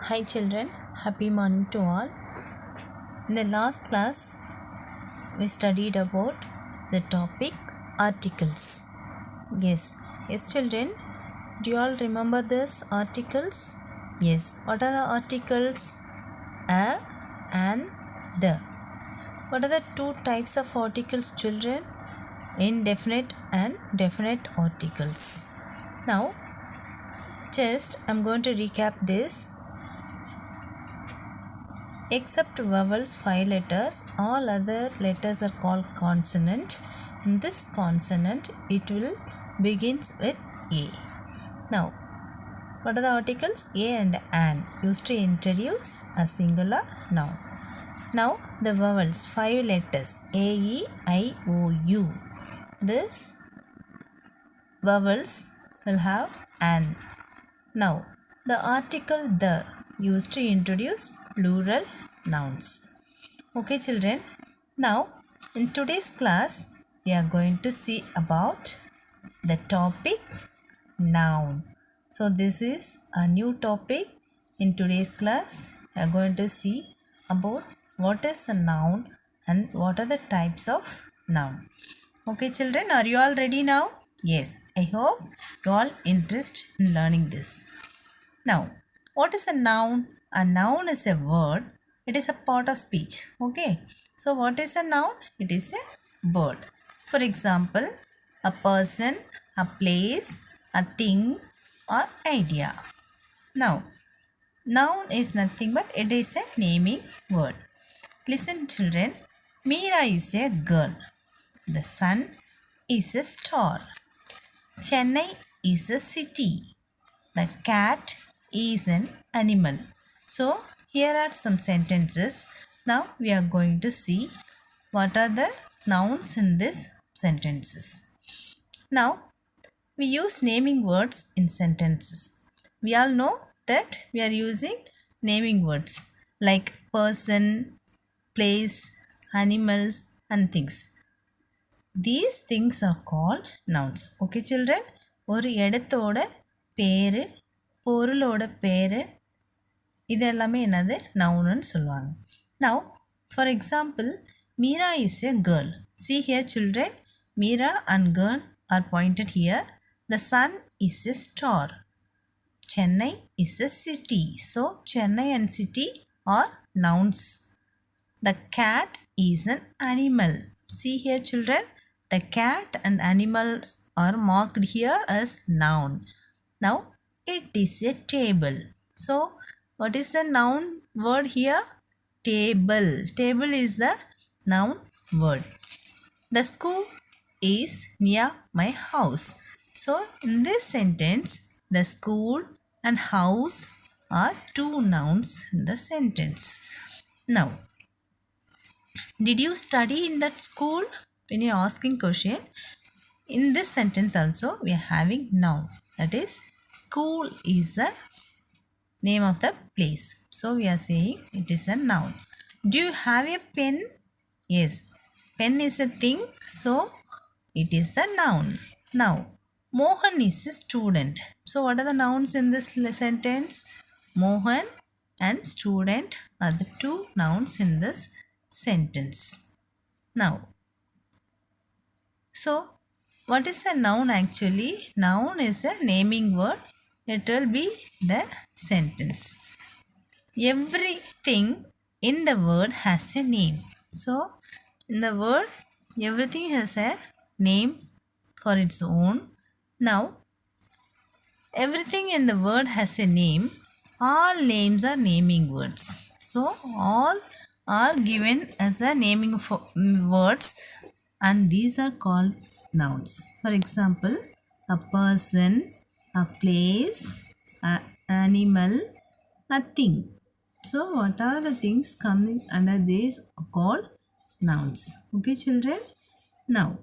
Hi children, happy morning to all. In the last class, we studied about the topic articles. Yes, children, do you all remember this articles? Yes, what are the articles? A and the. What are the two types of articles, children? Indefinite and definite articles. Now, just I'm going to recap this. Except vowels 5 letters, all other letters are called consonant. In this consonant, it will begins with A. Now, what are the articles? A and an used to introduce a singular noun. Now, the vowels 5 letters A, E, I, O, U. This vowels will have an. Now, the article the used to introduce plural nouns. Okay, children. Now, in today's class, we are going to see about the topic noun. So, this is a new topic. In today's class, we are going to see about what is a noun and what are the types of noun. Okay, children, are you all ready now? Yes, I hope you all interested in learning this. Now, what is a noun? A noun is a word. It is a part of speech. Okay. So, what is a noun? It is a word. For example, a person, a place, a thing, or idea. Now, noun is nothing but it is a naming word. Listen, children. Meera is a girl. The sun is a star. Chennai is a city. The cat is an animal. So, here are some sentences. Now, we are going to see what are the nouns in these sentences. Now, we use naming words in sentences. We all know that we are using naming words like person, place, animals, and things. These things are called nouns. Okay, children? ஒரு இடத்தோட பேரு பொருளோட பேரு இதெல்லாமே என்னது நவுன்னு சொல்லுவாங்க. Now, for example, Meera is a girl. See here, children. Meera and girl are pointed here. The sun is a star. Chennai is a city. So, Chennai and city are nouns. The cat is an animal. See here, children. The cat and animals are marked here as noun. Now, it is a table. So, what is the noun word here? Table. Table is the noun word. The school is near my house. So, in this sentence, the school and house are two nouns in the sentence. Now, did you study in that school? When you are asking question, in this sentence also we are having noun. That is, school is the name of the place. So we are saying it is a noun. Do you have a pen? Yes, pen is a thing. So it is a noun. Now, Mohan is a student. So what are the nouns in this sentence? Mohan and student are the two nouns in this sentence. Now, so what is a noun actually? Noun is a naming word. It will be the sentence. Everything in the word has a name. So, in the word, everything has a name for its own. Now, everything in the word has a name. All names are naming words. So, all are given as a naming words, and these are called nouns. For example, a person, a place, an animal, a thing. So, what are the things coming under these are called nouns. Okay, children? Now,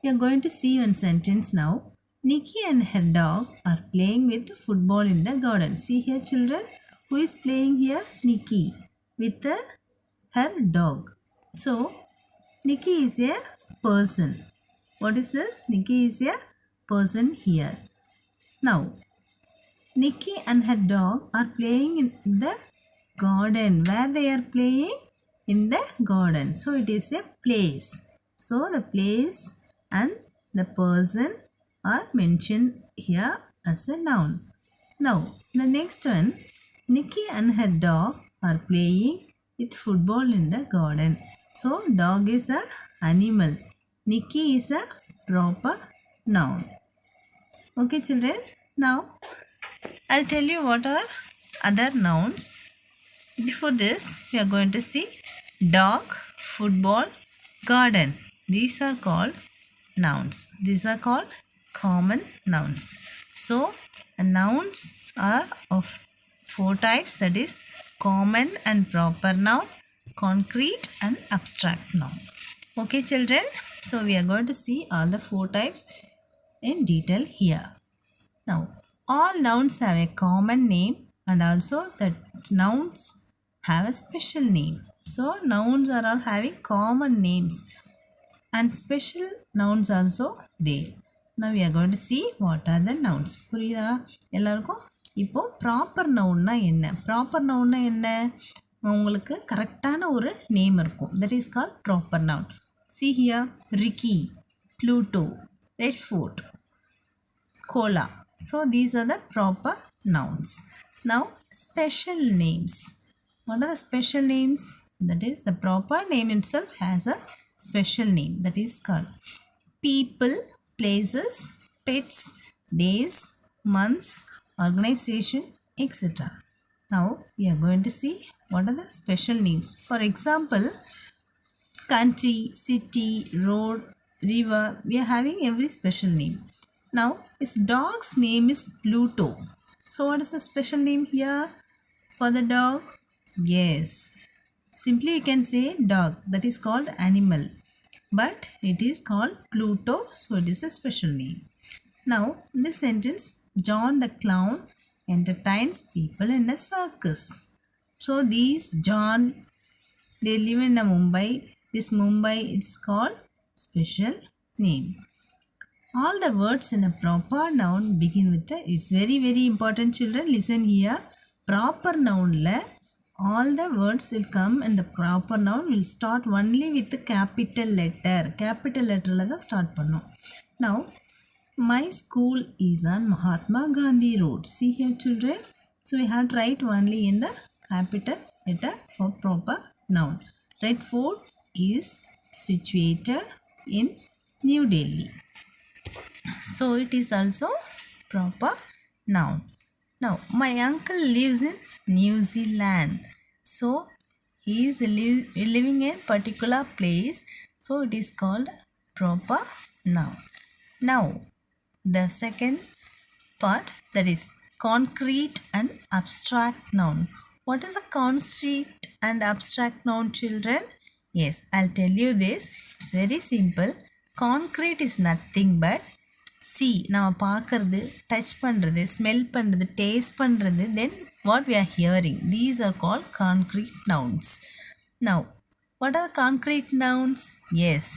we are going to see one sentence now. Nikki and her dog are playing with football in the garden. See here, children. Who is playing here? Nikki with her dog. So, Nikki is a person. What is this? Nikki is a person here. Now, Nikki and her dog are playing in the garden. Where they are playing? In the garden. So it is a place. So the place and the person are mentioned here as a noun. Now the next one, Nikki and her dog are playing with football in the garden. So dog is a animal. Nikki is a proper noun. Okay children, now I'll tell you what are other nouns. Before this, we are going to see dog, football, garden. These are called nouns. These are called common nouns. So, nouns are of 4 types, that is common and proper noun, concrete and abstract noun. Okay children, so we are going to see all the 4 types in detail here. Now, all nouns have a common name and also the nouns have a special name. So, nouns are all having common names and special nouns also there. Now, we are going to see what are the nouns. புரியுதா எல்லாருக்கும்? இப்போ proper நவுன்னா என்ன? Proper நவுன்னா என்ன? உங்களுக்கு கரெக்டான ஒரு name இருக்கும். That is called proper noun. See here, Ricky, Pluto, Redford, Cola. So these are the proper nouns. Now special names. What are the special names? That is the proper name itself has a special name. That is called people, places, pets, days, months, organization, etc. Now we are going to see what are the special names. For example, country, city, road, river, we are having every special name. Now, his dog's name is Pluto. So, what is the special name here for the dog? Yes, simply you can say dog. That is called animal. But it is called Pluto. So, it is a special name. Now, in this sentence, John the clown entertains people in a circus. So, these John, they live in a Mumbai. This Mumbai, it's called special name. All the words in a proper noun begin with the, it's very important children, listen here. Proper noun la all the words will come and the proper noun will start only with the capital letter. Capital letter la da start pannom. Now, my school is on Mahatma Gandhi Road. See here children. So we have to write only in the capital letter for proper noun. Redford is situated in New Delhi. So it is also proper noun. Now my uncle lives in New Zealand. So he is living in particular place. So it is called proper noun. Now the second part, that is concrete and abstract noun. What is a concrete and abstract noun children? Yes, I'll tell you this. It's very simple. Concrete is nothing but see, நம்ம பார்க்கறது, touch பண்ணுறது, smell பண்ணுறது, taste பண்ணுறது, then what we are hearing. These are called concrete nouns. Now, what are concrete nouns? Yes,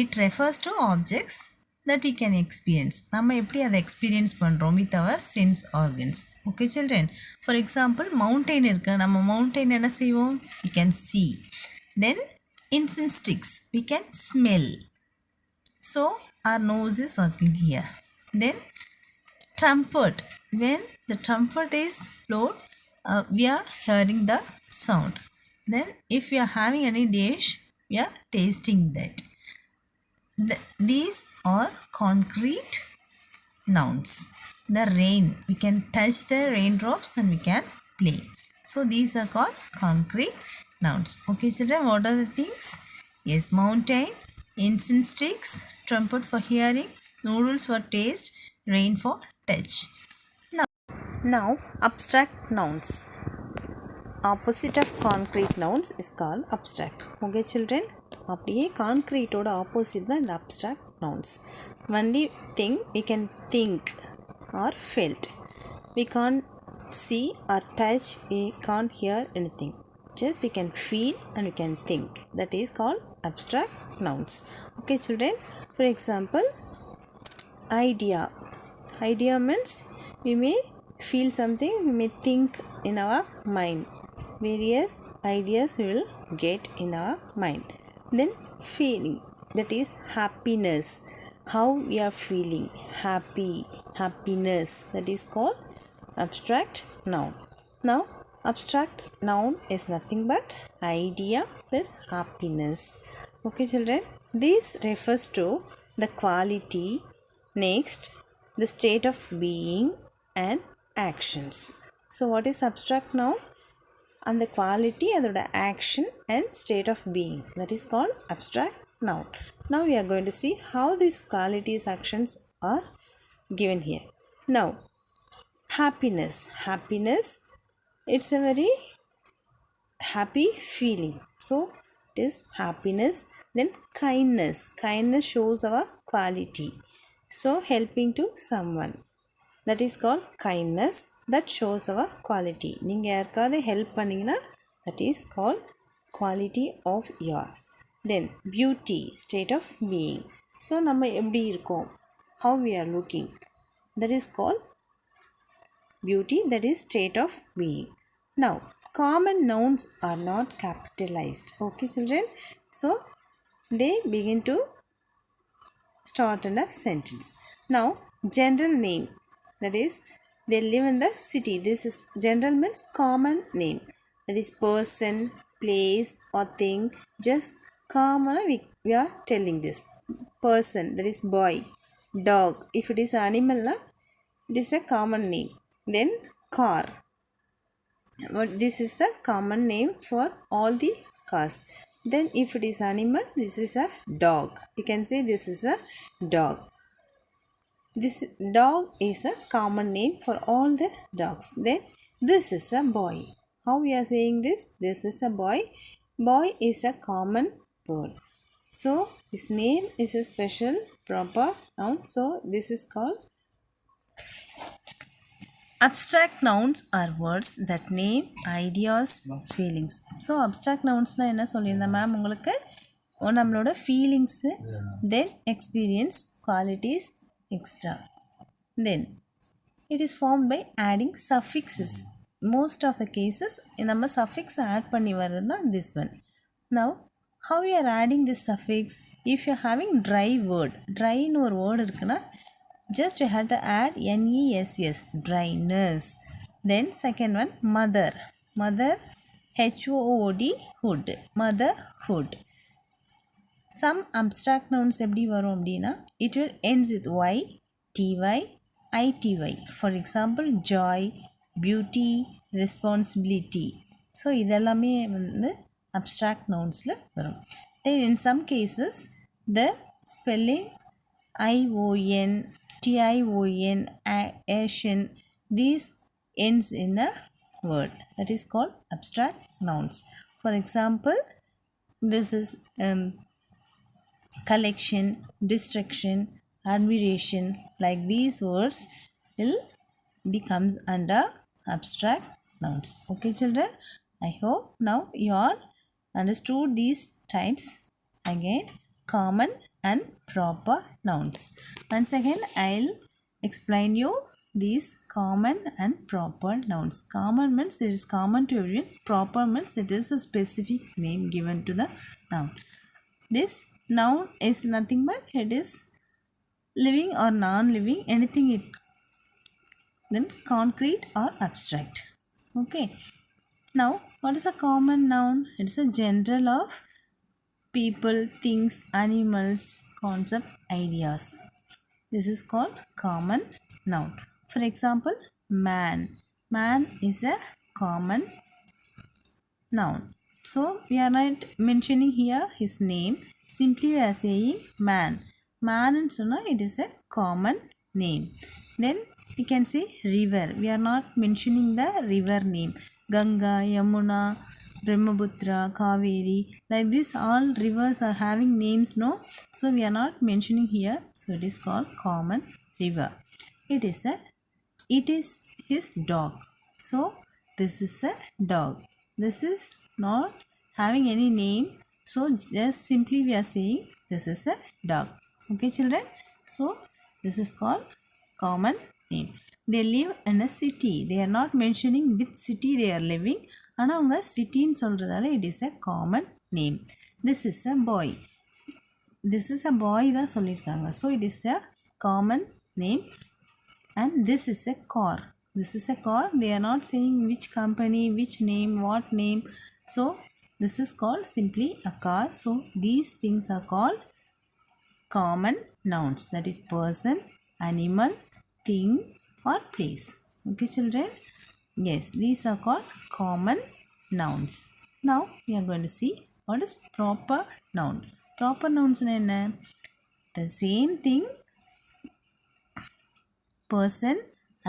it refers to objects that we can experience. நம்ம எப்படி அதை experience பண்ணுறோம் with our sense organs. Okay children, for example, mountain இருக்கு, நம்ம mountain என்ன செய்வோம்? We can see. Then incense sticks, we can smell. So our nose is working here. Then trumpet, when the trumpet is blown, we are hearing the sound. Then if we are having any dish, we are tasting that. These are concrete nouns. The rain, we can touch the raindrops and we can play. So these are called concrete nouns. Okay children, what are the things? Yes, mountain, incense sticks, trumpet for hearing, noodles for taste, rain for touch. Now abstract nouns. Opposite of concrete nouns is called abstract. Okay children, அப்படியே கான்க்ரீட்டோட opposite தான் இந்த abstract nouns. Only thing we can think or felt. We can't see or touch, we can't hear anything. Just we can feel and we can think. That is called abstract nouns. Okay children, for example, idea. Idea means we may feel something, we may think in our mind. Various ideas we will get in our mind. Then feeling, that is happiness. How we are feeling, happy, happiness, that is called abstract noun. Now, abstract noun is nothing but idea plus happiness. Okay, children, this refers to the quality, next, the state of being and actions. So, what is abstract noun? And the quality அதோட action and state of being, that is called abstract noun. Now we are going to see how these qualities actions are given here. Now happiness, it's a very happy feeling, so it is happiness. Then kindness shows our quality, so helping to someone, that is called kindness, that shows our quality. நீங்கள் யாருக்காவது help பண்ணிங்கன்னா that is called quality of yours. Then beauty, state of being. So நம்ம எப்படி இருக்கோம், how we are looking, that is called beauty, that is state of being. Now common nouns are not capitalized. Okay children, so they begin to start in a sentence. Now general name, that is they live in the city. This is general means common name, that is person, place or thing. Just common, we are telling this. Person, that is boy. Dog, if it is animal na, it is a common name. Then car, this is the common name for all the cars. Then if it is animal, this is a dog, you can say this is a dog. This dog is a common name for all the dogs. Then this is a boy. How we are saying this? This is a boy. Boy is a common word. So his name is a special proper noun. So this is called abstract nouns are words that name ideas, feelings. So abstract nounsனா என்ன சொல்லியிருந்தேன் ma'am உங்களுக்கு, நம்மளோட feelings, then experience, qualities, extra. Then it is formed by adding suffixes. Most of the cases நம்ம suffix add பண்ணி வர்றது தான் this one. Now how we are adding this suffix? If you are having dry word, dry ன்னு ஒரு word இருக்குன்னா just you have to add NESS, dryness. Then second one mother, HOOD, hood, motherhood. Some abstract nouns எப்படி வரும் அப்படின்னா it will ends with y, ty, ity. For example joy, beauty, responsibility. So இதெல்லாமே வந்து abstract nounsல வரும். Then in some cases the spelling ION, TION, Asian, these ends in a word, that is called abstract nouns. For example, this is collection, destruction, admiration, like these words will becomes under abstract nouns. Okay children, I hope now you all understood these types. Again, common and proper nouns. Once again I'll explain you these common and proper nouns. Common means it is common to everyone. Proper means it is a specific name given to the noun. This noun is nothing but it is living or non-living, anything it, then concrete or abstract. Okay, now what is a common noun? It is a general of people, things, animals, concept, ideas. This is called common noun. For example, man is a common noun. So we are not mentioning here his name, simply we are saying man and so now it is a common name. Then we can say river, we are not mentioning the river name, Ganga, Yamuna, Brahmaputra, Kaveri, like this all rivers are having names, no? So we are not mentioning here, so it is called common river. It is his dog, so this is a dog. This is not having any name, so just simply we are saying this is a dog. Okay children, so this is called common name. they live in a city. They are not mentioning which city they are living. ஆனால் அவங்க சிட்டின்னு சொல்கிறதால it is a common name. This is a boy. This is a boy தான் சொல்லியிருக்காங்க. So it is a common name. And this is a car. This is a car. They are not saying which company, which name, what name. So this is called simply a car. So these things are called common nouns. That is person, animal, thing or place. Okay children? Yes, these are called common nouns. Now we are going to see what is proper noun. Proper nouns என்ன? The same thing, person,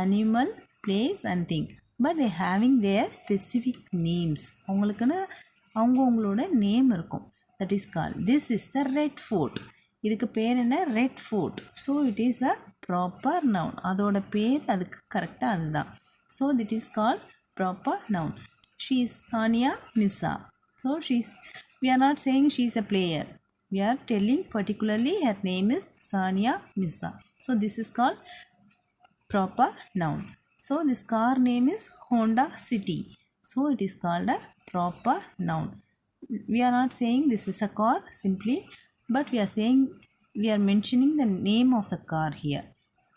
animal, place and thing, but they having their specific names. அவங்களோட name இருக்கும். That is called, this is the red fort. இதுக்கு பேர் என்ன? Red Fort. So it is a proper noun. அதோட பேர் அதுக்கு கரெக்டாக அதுதான். So this is called proper noun. She is Sania Mirza. So we are not saying she is a player. We are telling particularly her name is Sania Missa. So this is called proper noun. So this car name is Honda City. So it is called a proper noun. We are not saying this is a car simply, but we are saying, we are mentioning the name of the car here,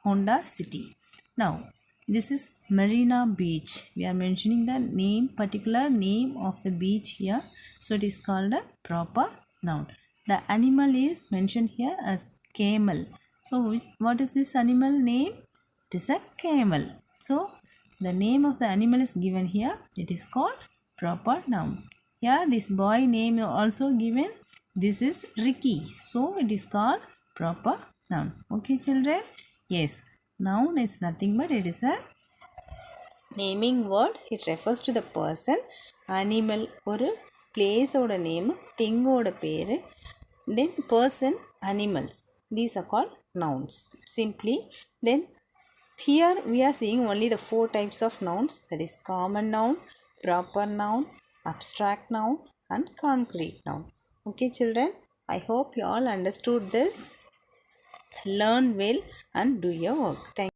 Honda City. Now this is Marina Beach. We are mentioning the name, particular name of the beach here. So it is called a proper noun. The animal is mentioned here as camel. So what is this animal name? It is a camel. So the name of the animal is given here. It is called proper noun. Here this boy name is also given. This is Ricky. So it is called proper noun. Okay children? Yes. Noun is nothing but it is a naming word. It refers to the person, animal ஒரு place ஓட name, thing ஓட பேரு, then person, animals. These are called nouns. Simply then here we are seeing only the 4 types of nouns. That is common noun, proper noun, abstract noun and concrete noun. Okay children, I hope you all understood this. Learn well and do your work. Thank you.